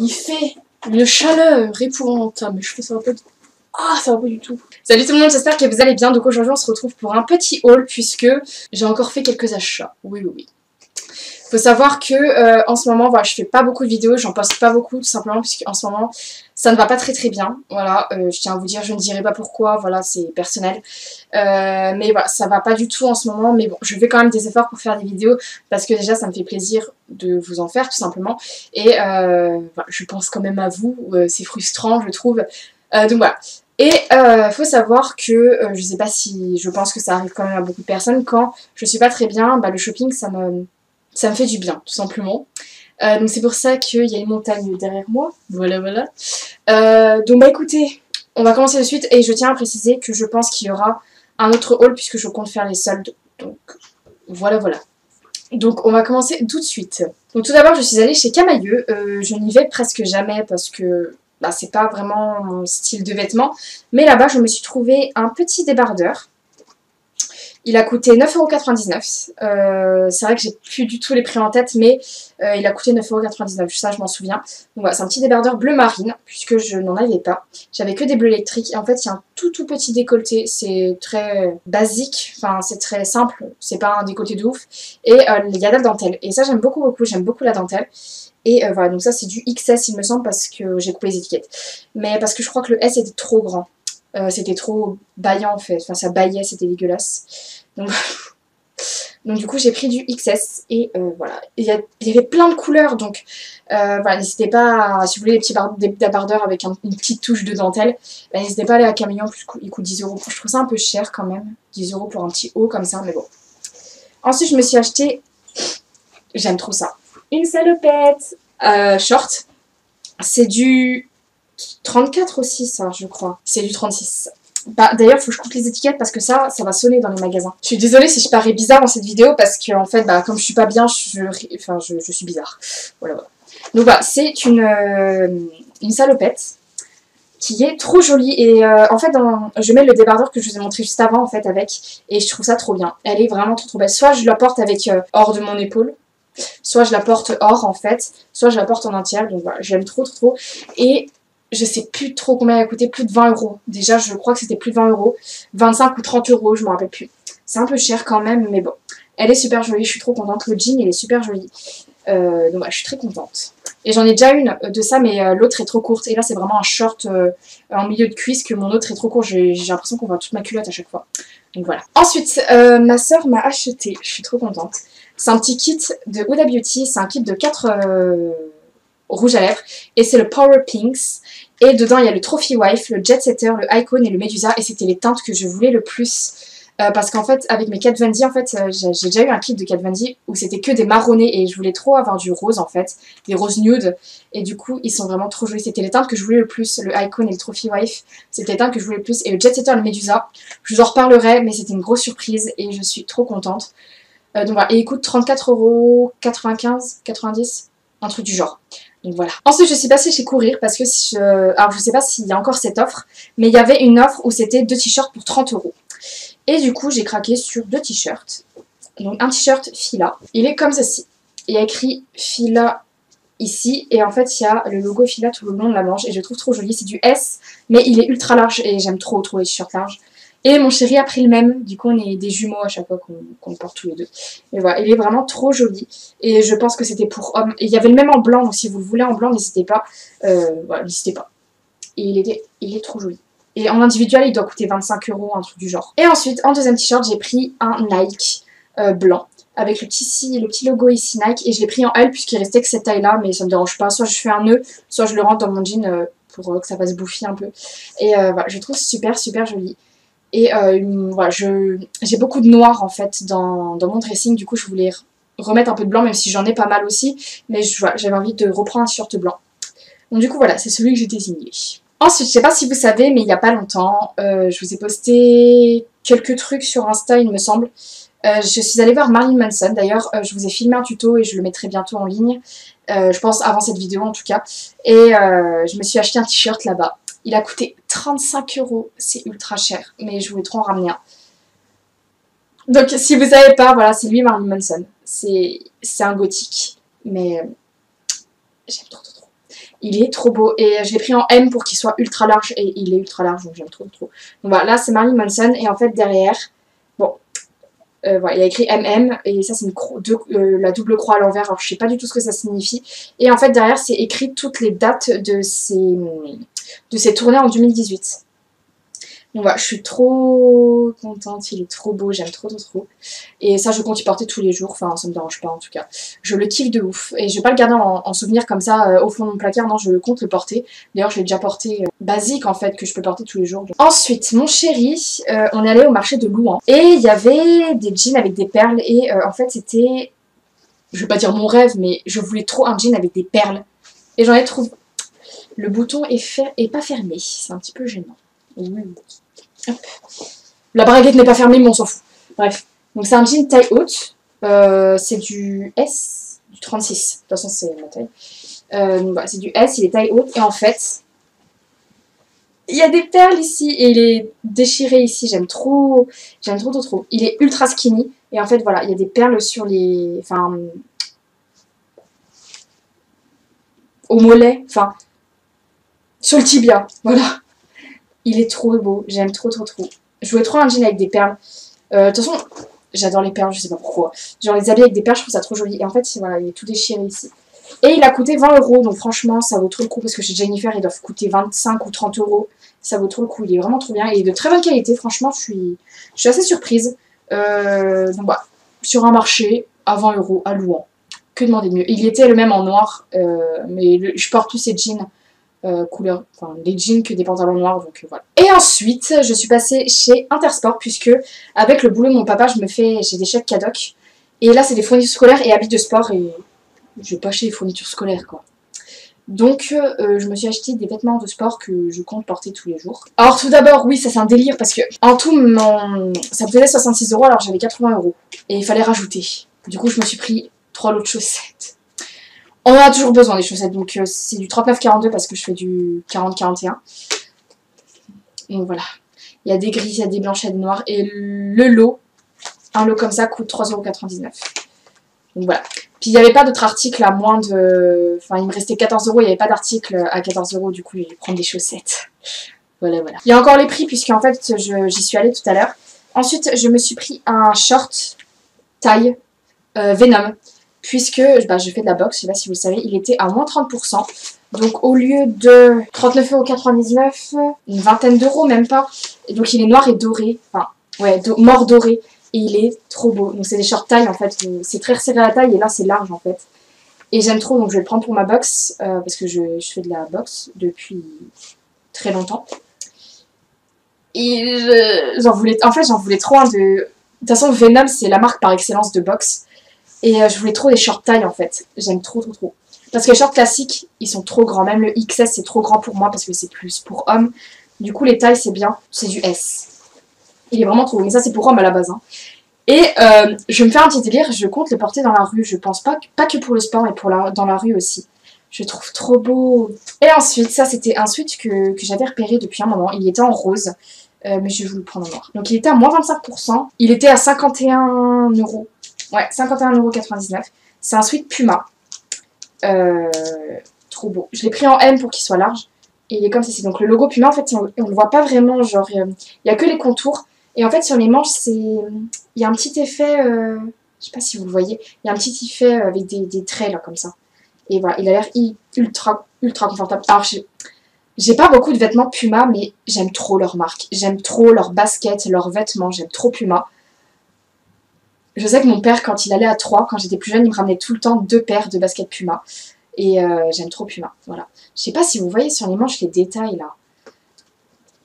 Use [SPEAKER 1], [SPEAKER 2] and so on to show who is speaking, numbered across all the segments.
[SPEAKER 1] Il fait une chaleur épouvantable. Mais je fais ça va pas du... Ah, ça va pas du tout. Salut tout le monde, j'espère que vous allez bien. Donc aujourd'hui on se retrouve pour un petit haul puisque j'ai encore fait quelques achats. Oui. Faut savoir que en ce moment, voilà, je fais pas beaucoup de vidéos, j'en poste pas beaucoup tout simplement puisque en ce moment ça ne va pas très bien. Voilà, je tiens à vous dire, je ne dirai pas pourquoi, voilà, c'est personnel. Mais voilà, ça va pas du tout en ce moment, mais bon, je fais quand même des efforts pour faire des vidéos parce que déjà ça me fait plaisir de vous en faire tout simplement. Et voilà, je pense quand même à vous, c'est frustrant je trouve. Donc voilà. Et faut savoir que, je sais pas si, je pense que ça arrive quand même à beaucoup de personnes, quand je suis pas très bien, bah, le shopping ça me fait du bien, tout simplement. Donc c'est pour ça qu'il y a une montagne derrière moi. Voilà. Donc bah écoutez, on va commencer de suite. Et je tiens à préciser que je pense qu'il y aura un autre haul puisque je compte faire les soldes. Donc voilà. Donc on va commencer tout de suite. Donc tout d'abord je suis allée chez Camaïeu. Je n'y vais presque jamais parce que bah, c'est pas vraiment mon style de vêtements. Mais là-bas je me suis trouvé un petit débardeur. Il a coûté 9,99 €. C'est vrai que j'ai plus du tout les prix en tête, mais il a coûté 9,99 €. Ça, je m'en souviens. Donc voilà, c'est un petit débardeur bleu marine, puisque je n'en avais pas. J'avais que des bleus électriques. Et en fait, il y a un tout petit décolleté. C'est très basique. Enfin, c'est très simple. C'est pas un décolleté de ouf. Et il y a de la dentelle. Et ça, j'aime beaucoup. J'aime beaucoup la dentelle. Et voilà, donc ça, c'est du XS, il me semble, parce que j'ai coupé les étiquettes. Mais parce que je crois que le S était trop grand. C'était trop baillant en fait, enfin ça baillait, c'était dégueulasse. Donc, donc du coup j'ai pris du XS et voilà. Il y avait plein de couleurs donc voilà, n'hésitez pas, si vous voulez des débardeurs avec une petite touche de dentelle, bah, n'hésitez pas à aller à Camaïeu, en plus il coûte 10 €. Je trouve ça un peu cher quand même, 10 € pour un petit haut comme ça, mais bon. Ensuite je me suis acheté, j'aime trop ça, une salopette short, c'est du 34 aussi ça je crois, c'est du 36. Bah, d'ailleurs faut que je coupe les étiquettes parce que ça va sonner dans les magasins. Je suis désolée si je parais bizarre dans cette vidéo parce que en fait bah, comme je suis pas bien je suis bizarre. Voilà. Donc voilà, c'est une salopette qui est trop jolie et en fait je mets le débardeur que je vous ai montré juste avant en fait avec, et je trouve ça trop bien. Elle est vraiment trop belle. Soit je la porte avec hors de mon épaule, soit je la porte hors en fait, soit je la porte en entière. Donc voilà, j'aime trop. Et je sais plus trop combien elle a coûté, plus de 20 €. Déjà, je crois que c'était plus de 20 €. 25 ou 30 €, je me rappelle plus. C'est un peu cher quand même, mais bon. Elle est super jolie, je suis trop contente. Le jean, il est super joli. Donc voilà, je suis très contente. Et j'en ai déjà une de ça, mais l'autre est trop courte. Et là, c'est vraiment un short en milieu de cuisse, que mon autre est trop court. J'ai l'impression qu'on voit toute ma culotte à chaque fois. Donc voilà. Ensuite, ma soeur m'a acheté, je suis trop contente. C'est un petit kit de Huda Beauty. C'est un kit de 4 rouges à lèvres. Et c'est le Power Pinks. Et dedans, il y a le Trophy Wife, le Jet Setter, le Icon et le Medusa. Et c'était les teintes que je voulais le plus. Parce qu'en fait, avec mes Kat Von D, en fait, j'ai déjà eu un kit de Kat Von D où c'était que des marronnés. Et je voulais trop avoir du rose, en fait. Des roses nude. Et du coup, ils sont vraiment trop jolis. C'était les teintes que je voulais le plus. Le Icon et le Trophy Wife, c'était les teintes que je voulais le plus. Et le Jet Setter et le Medusa, je vous en reparlerai. Mais c'était une grosse surprise. Et je suis trop contente. Donc voilà. Et il coûte 34,95 €, 90, un truc du genre. Donc voilà. Ensuite, je suis passée chez Courir parce que alors je sais pas s'il y a encore cette offre, mais il y avait une offre où c'était 2 t-shirts pour 30 €. Et du coup, j'ai craqué sur 2 t-shirts. Donc un t-shirt Fila. Il est comme ceci. Il y a écrit Fila ici. Et en fait, il y a le logo Fila tout le long de la manche. Et je le trouve trop joli. C'est du S, mais il est ultra large. Et j'aime trop les t-shirts larges. Et mon chéri a pris le même. Du coup, on est des jumeaux à chaque fois qu'on porte tous les deux. Et voilà, il est vraiment trop joli. Et je pense que c'était pour hommes. Et il y avait le même en blanc. Donc si vous le voulez en blanc, n'hésitez pas. Voilà, n'hésitez pas. Et il est trop joli. Et en individuel, il doit coûter 25 €, un truc du genre. Et ensuite, en deuxième t-shirt, j'ai pris un Nike blanc. Avec le petit logo ici Nike. Et je l'ai pris en L puisqu'il restait que cette taille-là. Mais ça me dérange pas. Soit je fais un nœud, soit je le rentre dans mon jean pour que ça fasse bouffer un peu. Et voilà, je le trouve super joli. Et voilà, j'ai beaucoup de noir en fait dans mon dressing. Du coup, je voulais remettre un peu de blanc, même si j'en ai pas mal aussi. Mais voilà, j'avais envie de reprendre un t-shirt blanc. Donc du coup, voilà, c'est celui que j'ai désigné. Ensuite, je sais pas si vous savez, mais il y a pas longtemps, je vous ai posté quelques trucs sur Insta, il me semble. Je suis allée voir Marilyn Manson. D'ailleurs, je vous ai filmé un tuto et je le mettrai bientôt en ligne. Je pense avant cette vidéo en tout cas. Et je me suis acheté un t-shirt là-bas. Il a coûté 35 €. C'est ultra cher, mais je voulais trop en ramener un. Donc si vous savez pas, voilà, c'est lui Marilyn Manson. C'est un gothique, mais j'aime trop. Il est trop beau et je l'ai pris en M pour qu'il soit ultra large et il est ultra large donc j'aime trop trop. Donc voilà, là c'est Marilyn Manson et en fait derrière, bon, voilà, il y a écrit MM et ça c'est la double croix à l'envers, alors je sais pas du tout ce que ça signifie. Et en fait derrière c'est écrit toutes les dates de ces tournées en 2018. Donc voilà, je suis trop contente, il est trop beau, j'aime trop trop trop. Et ça je compte y porter tous les jours, enfin ça me dérange pas en tout cas. Je le kiffe de ouf. Et je vais pas le garder en souvenir comme ça au fond de mon placard, non je compte le porter. D'ailleurs je l'ai déjà porté basique en fait, que je peux porter tous les jours. Ensuite, mon chéri, on est allé au marché de Louan. Et il y avait des jeans avec des perles et en fait c'était, je vais pas dire mon rêve, mais je voulais trop un jean avec des perles. Et j'en ai trouvé. Le bouton est pas fermé, c'est un petit peu gênant. Hop. La braguette n'est pas fermée, mais on s'en fout. Bref, donc c'est un jean taille haute. C'est du S, du 36. De toute façon, c'est ma taille. Donc voilà, c'est du S, il est taille haute. Et en fait, il y a des perles ici. Et il est déchiré ici. J'aime trop. J'aime trop, trop, trop. Il est ultra skinny. Et en fait, voilà, il y a des perles sur les. Enfin. Au mollet. Enfin. Sur le tibia. Voilà. Il est trop beau, j'aime trop trop trop. Je voulais trop un jean avec des perles. De toute façon, j'adore les perles, je sais pas pourquoi. Genre les habits avec des perles, je trouve ça trop joli. Et en fait, voilà, il est tout déchiré ici. Et il a coûté 20 €, donc franchement, ça vaut trop le coup. Parce que chez Jennifer, ils doivent coûter 25 ou 30 €. Ça vaut trop le coup, il est vraiment trop bien. Il est de très bonne qualité, franchement, je suis assez surprise. Donc voilà, sur un marché, à 20 € à Louan. Que demander de mieux. Il était le même en noir, mais je porte tous ces jeans. Couleur, enfin les jeans que des pantalons noirs, donc voilà. Et ensuite je suis passée chez Intersport puisque avec le boulot de mon papa j'ai des chèques cadoc et là c'est des fournitures scolaires et habits de sport et je vais pas acheter les fournitures scolaires quoi. Donc je me suis acheté des vêtements de sport que je compte porter tous les jours. Alors tout d'abord oui ça c'est un délire parce que en tout ça me faisait 66 € alors j'avais 80 € et il fallait rajouter. Du coup je me suis pris 3 lots de chaussettes. On en a toujours besoin des chaussettes, donc c'est du 39,42 parce que je fais du 40,41. Donc voilà. Il y a des grises, il y a des blanches, il y a des noires. Et le lot, un lot comme ça coûte 3,99 €. Donc voilà. Puis il n'y avait pas d'autres articles à moins de... Enfin, il me restait 14 €, il n'y avait pas d'article à 14 €, du coup je vais prendre des chaussettes. Voilà, voilà. Il y a encore les prix puisqu'en fait j'y suis allée tout à l'heure. Ensuite, je me suis pris un short taille Venom. Puisque je fais de la boxe, je sais pas si vous le savez, il était à moins 30%. Donc au lieu de 39,99 €, une vingtaine d'euros, même pas. Et donc il est noir et doré, enfin ouais, mort doré. Et il est trop beau. Donc c'est des shorts taille en fait, c'est très resserré à la taille et là c'est large en fait. Et j'aime trop, donc je vais le prendre pour ma boxe, parce que je fais de la boxe depuis très longtemps. Et j'en voulais trop un de... De toute façon Venom c'est la marque par excellence de boxe. Et je voulais trop des shorts taille en fait. J'aime trop trop trop. Parce que les shorts classiques, ils sont trop grands. Même le XS c'est trop grand pour moi parce que c'est plus pour hommes. Du coup les tailles c'est bien. C'est du S. Il est vraiment trop beau. Mais ça c'est pour hommes à la base. Hein. Et je vais me faire un petit délire. Je compte le porter dans la rue. Je pense pas que pour le sport mais dans la rue aussi. Je le trouve trop beau. Et ensuite, ça c'était un sweat que j'avais repéré depuis un moment. Il était en rose. Mais je vais vous le prendre en noir. Donc il était à moins 25%. Il était à 51 €. Ouais, 51,99 €. C'est un sweat Puma. Trop beau. Je l'ai pris en M pour qu'il soit large. Et il est comme ceci. Donc le logo Puma, en fait, on le voit pas vraiment. Genre, il n'y a que les contours. Et en fait, sur les manches, il y a un petit effet... je sais pas si vous le voyez. Il y a un petit effet avec des traits, là, comme ça. Et voilà, il a l'air ultra, ultra confortable. Alors, j'ai pas beaucoup de vêtements Puma, mais j'aime trop leur marque. J'aime trop leurs baskets, leurs vêtements. J'aime trop Puma. Je sais que mon père, quand il allait à Troyes, quand j'étais plus jeune, il me ramenait tout le temps 2 paires de baskets Puma. Et j'aime trop Puma, voilà. Je sais pas si vous voyez sur les manches les détails, là.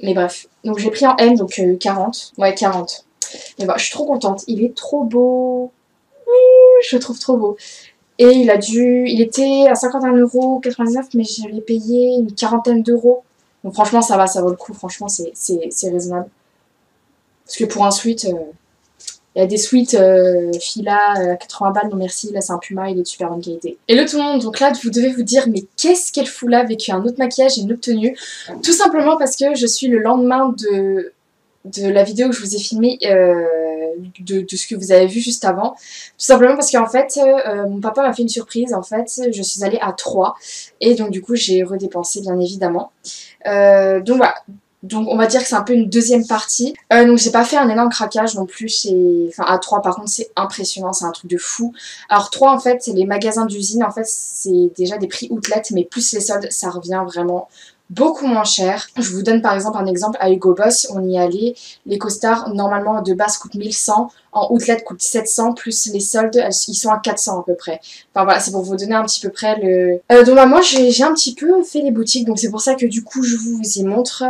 [SPEAKER 1] Mais bref. Donc j'ai pris en M, donc 40. Ouais, 40. Mais voilà, je suis trop contente. Il est trop beau. Je le trouve trop beau. Et il était à 51,99 €, mais je l'ai payé une quarantaine d'euros. Donc franchement, ça va, ça vaut le coup. Franchement, c'est raisonnable. Parce que pour un sweat... Il y a des sweats Fila à 80 balles, non merci, là c'est un Puma, il est de super bonne qualité. Hello tout le monde, donc là vous devez vous dire mais qu'est-ce qu'elle fout là avec un autre maquillage et une autre tenue? Tout simplement parce que je suis le lendemain de la vidéo que je vous ai filmée de ce que vous avez vu juste avant. Tout simplement parce qu'en fait, mon papa m'a fait une surprise. En fait, je suis allée à Troyes et donc du coup, j'ai redépensé bien évidemment. Donc voilà. Donc on va dire que c'est un peu une deuxième partie. Donc j'ai pas fait un énorme craquage non plus chez... Enfin à Troyes par contre c'est impressionnant, c'est un truc de fou. Alors Troyes en fait c'est les magasins d'usine, en fait c'est déjà des prix outlet mais plus les soldes ça revient vraiment beaucoup moins cher. Je vous donne par exemple un exemple à Hugo Boss, on y est allé, les costards normalement de base coûtent 1100, en outlet coûtent 700 plus les soldes ils sont à 400 à peu près. Enfin voilà, c'est pour vous donner un petit peu près le... donc bah, moi j'ai un petit peu fait les boutiques, donc c'est pour ça que du coup je vous y montre.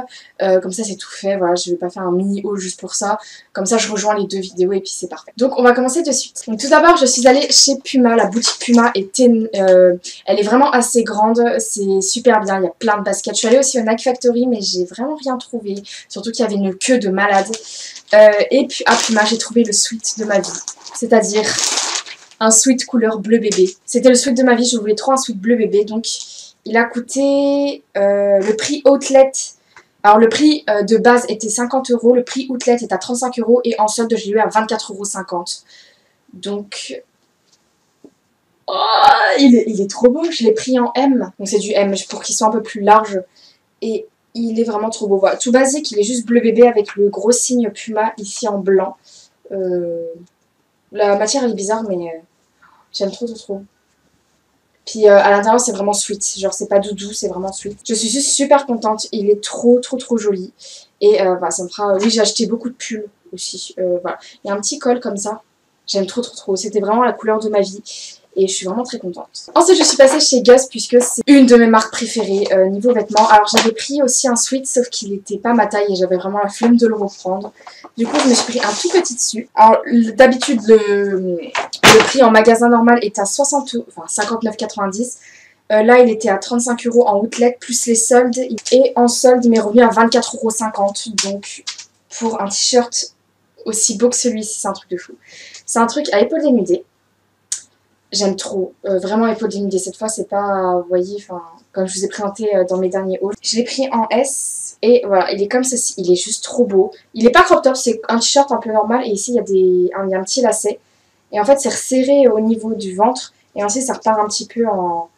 [SPEAKER 1] Comme ça c'est tout fait, voilà, je vais pas faire un mini haul juste pour ça. Comme ça je rejoins les deux vidéos et puis c'est parfait. Donc on va commencer de suite. Donc tout d'abord je suis allée chez Puma, la boutique Puma elle est vraiment assez grande, c'est super bien, il y a plein de baskets. Je suis allée aussi au Nike Factory mais j'ai vraiment rien trouvé, surtout qu'il y avait une queue de malade. Et puis à Puma j'ai trouvé le sweat de ma vie, c'est-à-dire un sweat couleur bleu bébé. C'était le sweat de ma vie, je voulais trop un sweat bleu bébé, donc il a coûté le prix outlet. Alors le prix de base était 50 €, le prix outlet est à 35 € et en solde je l'ai eu à 24,50 €. Donc, oh, il est trop beau, je l'ai pris en M. Donc c'est du M pour qu'il soit un peu plus large. Et il est vraiment trop beau. Voilà, tout basique, il est juste bleu bébé avec le gros signe Puma ici en blanc. La matière elle est bizarre mais j'aime trop. Puis à l'intérieur c'est vraiment sweet, genre c'est pas doudou, c'est vraiment sweet. Je suis juste super contente, il est trop joli. Et bah, ça me fera... Oui j'ai acheté beaucoup de pulls aussi, voilà. Il y a un petit col comme ça, j'aime trop, c'était vraiment la couleur de ma vie. Et je suis vraiment très contente. Ensuite je suis passée chez Gus puisque c'est une de mes marques préférées niveau vêtements. Alors j'avais pris aussi un sweat sauf qu'il n'était pas ma taille et j'avais vraiment la flemme de le reprendre. Du coup je me suis pris un tout petit dessus. Alors d'habitude le prix en magasin normal est à 59,90 €. Là il était à 35 € en outlet plus les soldes. Et en solde il m'est revenu à 24,50 €. Donc pour un t-shirt aussi beau que celui-ci c'est un truc de fou. C'est un truc à épaules dénudées. J'aime trop, vraiment épaules dénudées. Cette fois, c'est pas, vous voyez, enfin, comme je vous ai présenté dans mes derniers hauls. Je l'ai pris en S et voilà, il est comme ceci. Il est juste trop beau. Il est pas crop top, c'est un t-shirt un peu normal et ici il y a un petit lacet. Et en fait, c'est resserré au niveau du ventre et ensuite ça repart un petit peu en...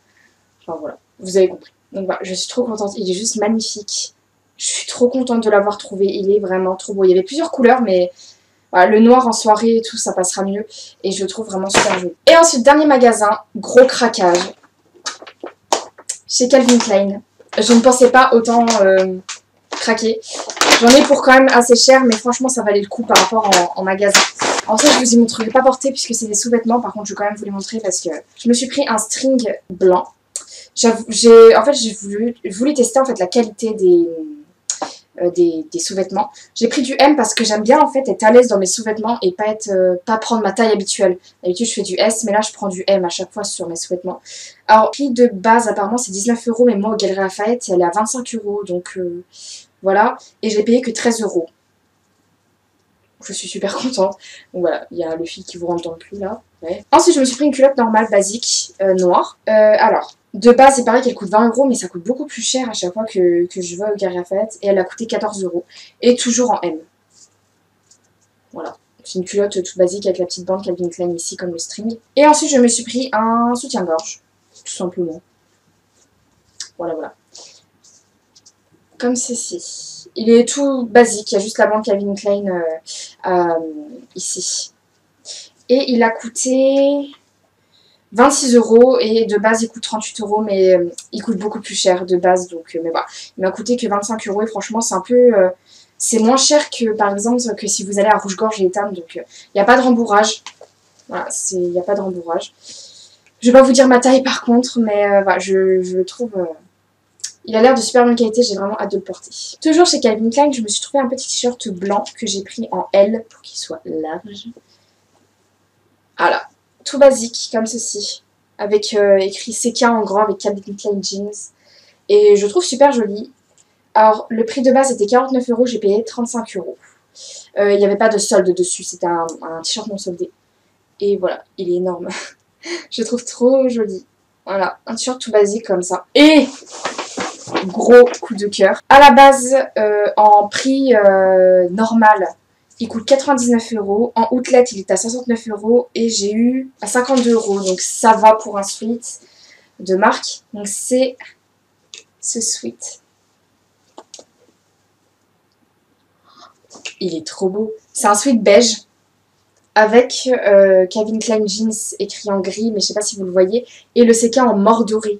[SPEAKER 1] Enfin voilà, vous avez compris. Donc voilà, je suis trop contente. Il est juste magnifique. Je suis trop contente de l'avoir trouvé. Il est vraiment trop beau. Il y avait plusieurs couleurs, mais... Voilà, le noir en soirée et tout, ça passera mieux. Et je le trouve vraiment super joli. Et ensuite, dernier magasin, gros craquage. Chez Calvin Klein. Je ne pensais pas autant craquer. J'en ai pour quand même assez cher, mais franchement, ça valait le coup par rapport en magasin. Ensuite, je vous y montrerai pas porté puisque c'est des sous-vêtements. Par contre, je vais quand même vous les montrer parce que je me suis pris un string blanc. En fait, j'ai voulu tester en fait la qualité des sous-vêtements. J'ai pris du M parce que j'aime bien en fait être à l'aise dans mes sous-vêtements et pas prendre ma taille habituelle. D'habitude je fais du S mais là je prends du M à chaque fois sur mes sous-vêtements. Alors prix de base apparemment c'est 19 €, mais moi au Galeries Lafayette elle est à 25 € donc voilà. Et j'ai payé que 13 €. Je suis super contente. Donc voilà, il y a le fil qui vous rentre dans le prix là. Ouais. Ensuite je me suis pris une culotte normale basique noire. Alors de base, c'est pareil qu'elle coûte 20 €, mais ça coûte beaucoup plus cher à chaque fois que je vais au Galeries Lafayette. Et elle a coûté 14 €. Et toujours en M. Voilà. C'est une culotte toute basique avec la petite bande Calvin Klein ici, comme le string. Et ensuite, je me suis pris un soutien-gorge. Tout simplement. Voilà. Comme ceci. Il est tout basique. Il y a juste la bande Calvin Klein ici. Et il a coûté... 26 € et de base il coûte 38 €, mais il coûte beaucoup plus cher de base, donc mais voilà, il m'a coûté que 25 € et franchement c'est un peu c'est moins cher que par exemple que si vous allez à Rouge-Gorge et Etam, donc il n'y a pas de rembourrage. Voilà, il n'y a pas de rembourrage. Je vais pas vous dire ma taille par contre, mais voilà, je le trouve il a l'air de super bonne qualité, j'ai vraiment hâte de le porter. Toujours chez Calvin Klein, je me suis trouvé un petit t-shirt blanc que j'ai pris en L pour qu'il soit large. Voilà. Tout basique comme ceci, avec écrit CK en grand avec Calvin Klein Jeans, et je trouve super joli. Alors le prix de base était 49 €, j'ai payé 35 €. Il n'y avait pas de solde dessus, c'était un t-shirt non soldé. Et voilà, il est énorme. Je le trouve trop joli. Voilà, un t-shirt tout basique comme ça. Et gros coup de cœur. À la base, en prix normal, Il coûte 99 €. En outlet, il est à 69 € et j'ai eu à 52 €. Donc ça va pour un sweat de marque. Donc c'est ce sweat. Il est trop beau. C'est un sweat beige avec Calvin Klein Jeans écrit en gris, mais je sais pas si vous le voyez, et le CK en mort doré.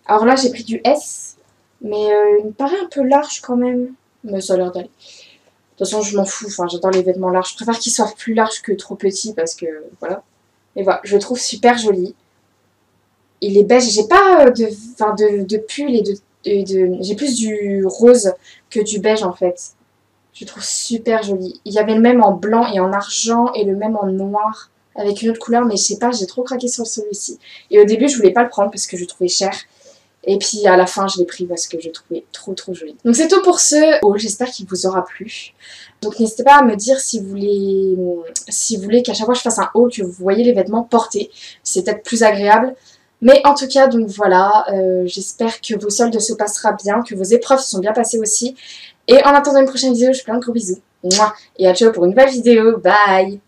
[SPEAKER 1] Alors là, j'ai pris du S, mais il me paraît un peu large quand même. Mais ça a l'air d'aller. De toute façon, je m'en fous, enfin, j'adore les vêtements larges. Je préfère qu'ils soient plus larges que trop petits parce que, voilà. Mais voilà, je le trouve super joli. Il est beige. J'ai pas de pull et de... J'ai plus du rose que du beige en fait. Je le trouve super joli. Il y avait le même en blanc et en argent et le même en noir avec une autre couleur, mais je sais pas, j'ai trop craqué sur celui-ci. Et au début, je voulais pas le prendre parce que je le trouvais cher. Et puis à la fin, je l'ai pris parce que je le trouvais trop joli. Donc c'est tout pour ce haul, j'espère qu'il vous aura plu. Donc n'hésitez pas à me dire si vous voulez qu'à chaque fois je fasse un haul, que vous voyez les vêtements portés. C'est peut-être plus agréable. Mais en tout cas, donc voilà, j'espère que vos soldes se passera bien, que vos épreuves se sont bien passées aussi. Et en attendant une prochaine vidéo, je vous fais plein de gros bisous. Mouah. Et à ciao pour une nouvelle vidéo. Bye!